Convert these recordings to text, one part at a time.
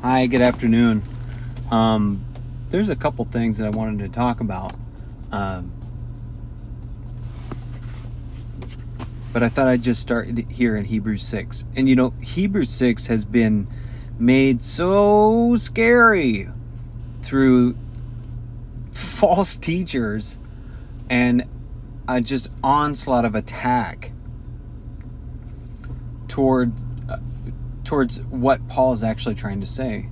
Hi, good afternoon. There's a couple things that I wanted to talk about, um, but I thought I'd just start here in Hebrews 6. And Hebrews 6 has been made so scary through false teachers and a just onslaught of attack towards what Paul is actually trying to say.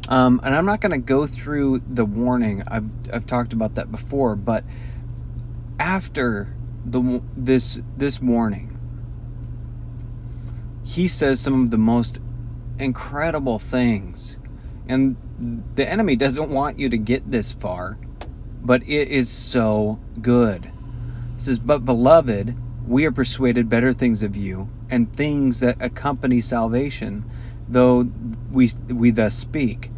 And I'm not going to go through the warning. I've talked about that before, but after this warning, he says some of the most incredible things, and the enemy doesn't want you to get this far, but it is so good. It says, "But beloved, we are persuaded better things of you, and things that accompany salvation, though we thus speak.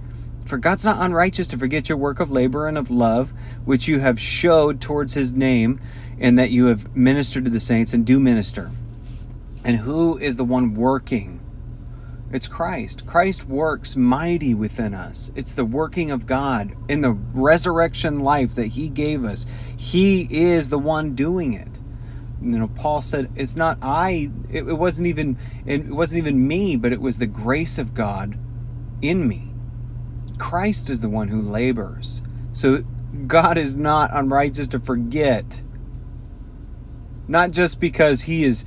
For God's not unrighteous to forget your work of labor and of love, which you have showed towards his name, and that you have ministered to the saints and do minister." And who is the one working? It's Christ. Christ works mighty within us. It's the working of God in the resurrection life that he gave us. He is the one doing it. Paul said, "It's not I. It wasn't even me, but it was the grace of God in me." Christ is the one who labors. So God is not unrighteous to forget. Not just because he's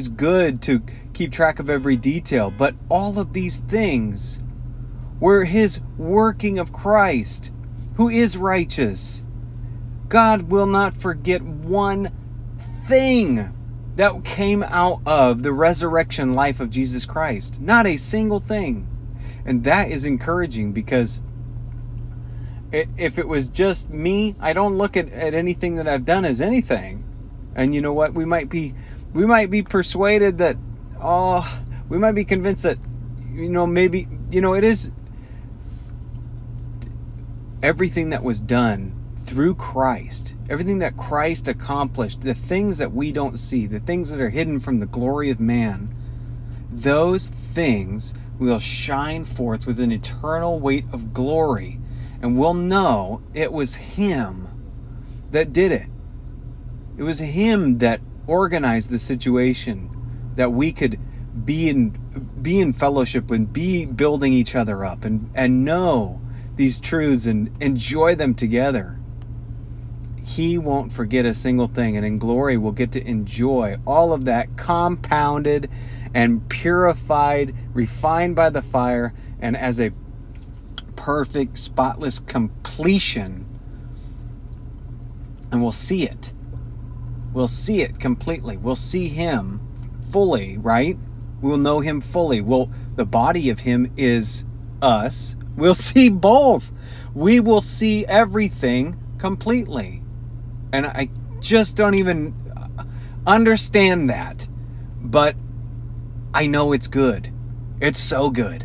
good to keep track of every detail, but all of these things were his working of Christ, who is righteous. God will not forget one thing that came out of the resurrection life of Jesus Christ. Not a single thing. And that is encouraging, because if it was just me, I don't look at anything that I've done as anything. And you know what? We might be persuaded that, we might be convinced that, maybe, it is everything that was done through Christ, everything that Christ accomplished, the things that we don't see, the things that are hidden from the glory of man, those things will shine forth with an eternal weight of glory, and we'll know it was him that did it. It was him that organized the situation, that we could be in fellowship and be building each other up and know these truths and enjoy them together. He won't forget a single thing, and in glory we'll get to enjoy all of that compounded and purified, refined by the fire, and as a perfect, spotless completion. And we'll see it. We'll see it completely. We'll see him fully, right? We'll know him fully. The body of him is us. We'll see both. We will see everything completely. And I just don't even understand that. But I know it's good. It's so good.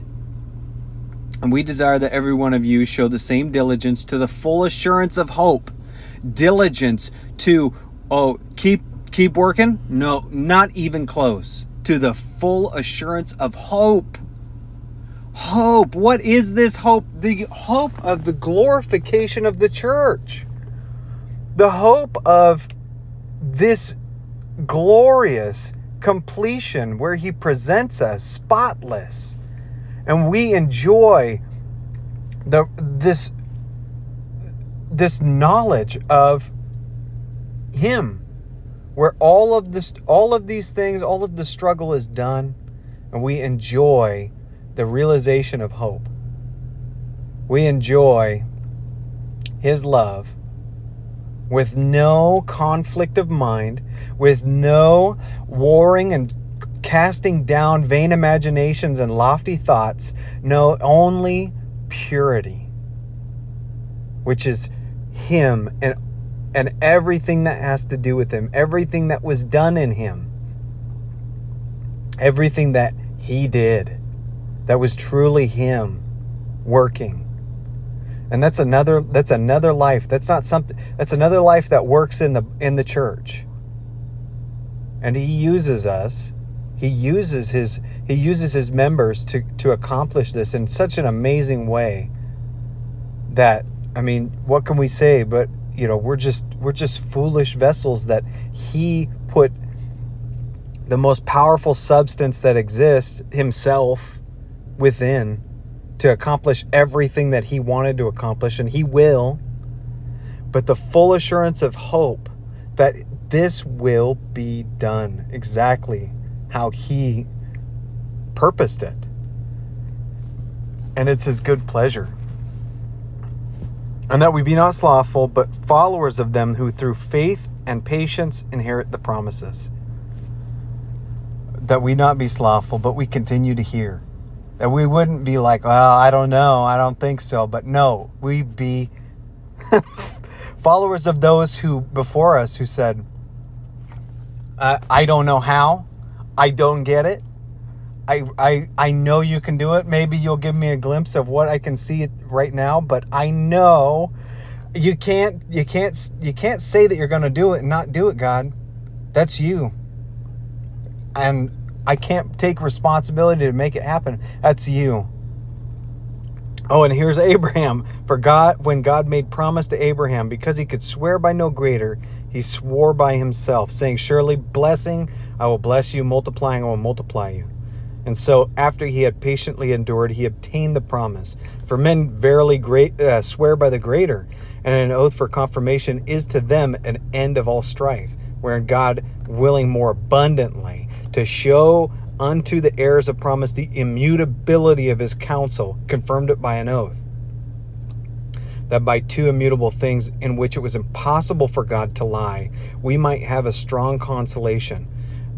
And we desire that every one of you show the same diligence to the full assurance of hope. Diligence to, keep working? No, not even close. To the full assurance of hope. Hope. What is this hope? The hope of the glorification of the church. The hope of this glorious completion where he presents us spotless, and we enjoy this knowledge of him, where all of these things, all of the struggle is done, and we enjoy the realization of hope. We enjoy his love with no conflict of mind, with no warring and casting down vain imaginations and lofty thoughts. No, only purity, which is him and everything that has to do with him, everything that was done in him, everything that he did, that was truly him working. And that's another life. That's another life that works in the church. And he uses us He uses his members to accomplish this in such an amazing way that, I mean, what can we say? But we're just foolish vessels that he put the most powerful substance that exists, himself, within, to accomplish everything that he wanted to accomplish, and he will. But the full assurance of hope that this will be done exactly how he purposed it. And it's his good pleasure. And that we be not slothful, but followers of them who through faith and patience inherit the promises. That we not be slothful, but we continue to hear. That we wouldn't be like, well, I don't know, I don't think so. But no, we be followers of those who before us who said, I don't know how, I don't get it. I know you can do it. Maybe you'll give me a glimpse of what I can see right now, but I know you can't say that you're going to do it and not do it, God. That's you. And I can't take responsibility to make it happen. That's you. Oh, and here's Abraham. When God made promise to Abraham, because he could swear by no greater, he swore by himself, saying, surely blessing, I will bless you, multiplying, I will multiply you. And so after he had patiently endured, he obtained the promise. For men verily swear by the greater, and an oath for confirmation is to them an end of all strife, wherein God, willing more abundantly to show unto the heirs of promise the immutability of his counsel, confirmed it by an oath, that by two immutable things in which it was impossible for God to lie, we might have a strong consolation,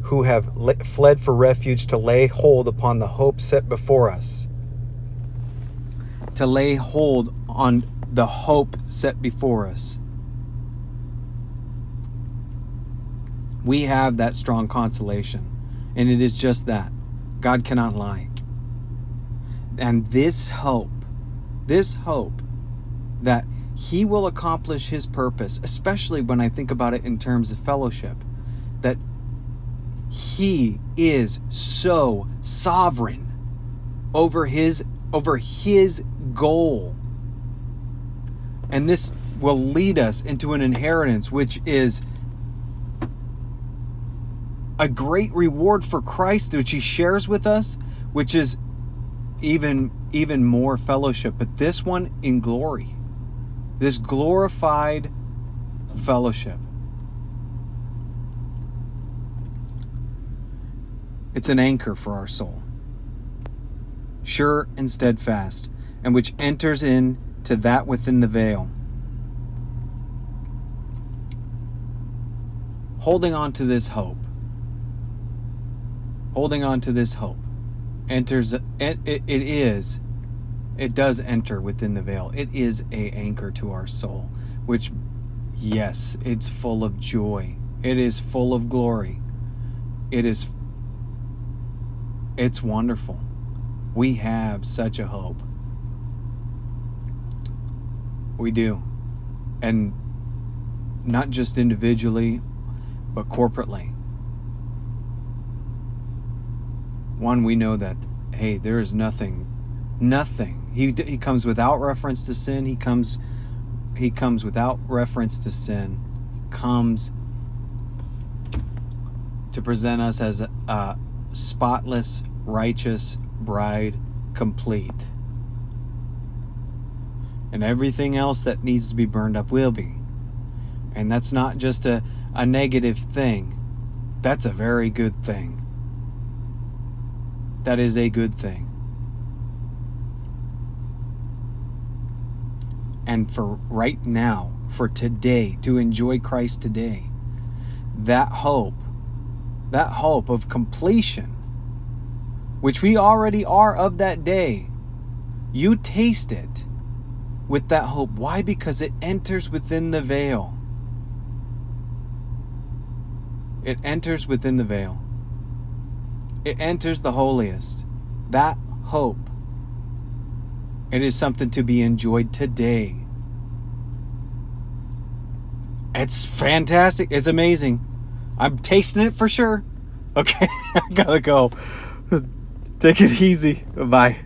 who have fled for refuge, to lay hold upon the hope set before us. To lay hold on the hope set before us. We have that strong consolation. And it is just that. God cannot lie. And this hope that he will accomplish his purpose, especially when I think about it in terms of fellowship, that he is so sovereign over his goal. And this will lead us into an inheritance, which is a great reward for Christ, which he shares with us, which is even more fellowship. But this one in glory, this glorified fellowship. It's an anchor for our soul, sure and steadfast, and which enters into that within the veil. Holding on to this hope enters, it does enter within the veil. It is an anchor to our soul, which, yes, it's full of joy. It is full of glory. It's wonderful. We have such a hope. We do. And not just individually, but corporately. One, we know that, hey, there is nothing. He comes without reference to sin. He comes without reference to sin. He comes to present us as a spotless, righteous bride, complete. And everything else that needs to be burned up will be. And that's not just a negative thing. That's a very good thing. That is a good thing. And for right now, for today, to enjoy Christ today, that hope of completion, which we already are of that day, you taste it with that hope. Why? Because it enters within the veil. It enters within the veil. It enters the holiest. That hope. It is something to be enjoyed today. It's fantastic. It's amazing. I'm tasting it for sure. Okay, I gotta go. Take it easy. Bye.